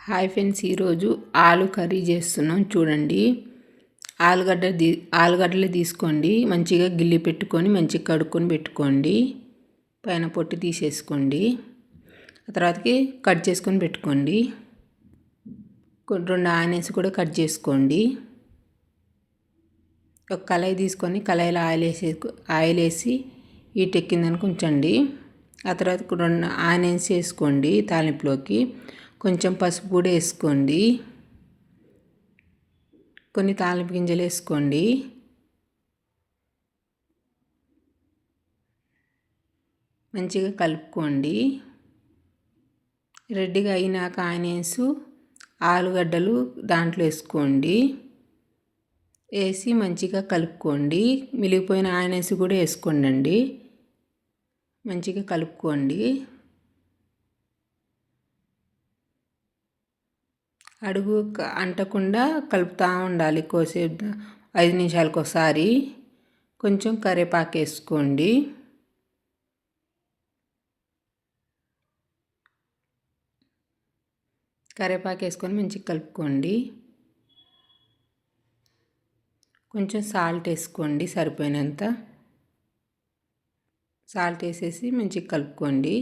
Hi friends, ఈరోజు ఆలు curry చేస్తున్నాం. చూడండి, ఆలుగడ్డలు తీసుకోండి, మంచిగా గిల్లి పెట్టుకొని మంచిగా కడుక్కొని పెట్టుకోండి. పైన పొట్టు తీసేసుకోండి. ఆ తర్వాతకి కట్ చేసుకొని పెట్టుకోండి. 2 ఆనియన్స్ కూడా కట్ చేసుకోండి. ఒక కళాయి తీసుకొని కళాయిలో ఆయిల్ వేసి హీట్ ఎక్కిందని ఉంచండి. ఆ తర్వాత 2 ఆనియన్స్ వేసుకోండి. తాలింపులోకి కొంచెం పసుపు కూడా వేసుకోండి. కొన్ని తాలింపు గింజలు వేసుకోండి. మంచిగా కలుపుకోండి. రెడ్డిగా అయినాక ఆనియన్స్, ఆలుగడ్డలు దాంట్లో వేసుకోండి. వేసి మంచిగా కలుపుకోండి. మిగిలిపోయిన ఆనియన్స్ కూడా వేసుకోండి. మంచిగా కలుపుకోండి. అడుగు అంటకుండా కలుపుతూ ఉండాలి. కోసేపు 5 నిమిషాలకు ఒకసారి. కొంచెం కరివేపాకు వేసుకోండి. కరివేపాకు వేసుకొని మంచిగా కలుపుకోండి. కొంచెం సాల్ట్ వేసుకోండి, సరిపోయినంత సాల్ట్ వేసేసి మంచిగా కలుపుకోండి.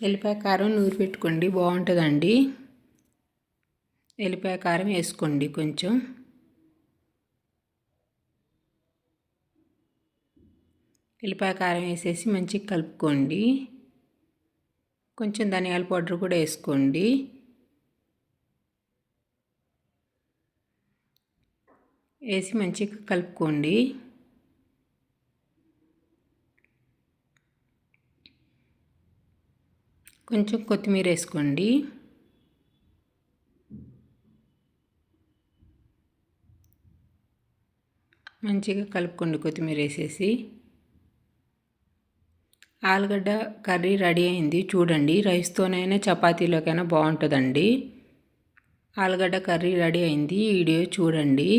ఎల్లిపాయ కారం నూరి పెట్టుకోండి, బాగుంటుందండి. ఎల్లిపాయ కారం వేసుకోండి. కొంచెం ఎల్లిపాయ కారం వేసేసి మంచిగా కలుపుకోండి. కొంచెం ధనియాల పౌడర్ కూడా వేసుకోండి. వేసి మంచిగా కలుపుకోండి. కొంచెం కొత్తిమీర వేసుకోండి. మంచిగా కలుపుకోండి కొత్తిమీర వేసేసి. ఆలుగడ్డ కర్రీ రెడీ అయింది. చూడండి, రైస్తోనైనా చపాతీలోకైనా బాగుంటుందండి. ఆలుగడ్డ కర్రీ రెడీ అయింది. ఈ వీడియో చూడండి.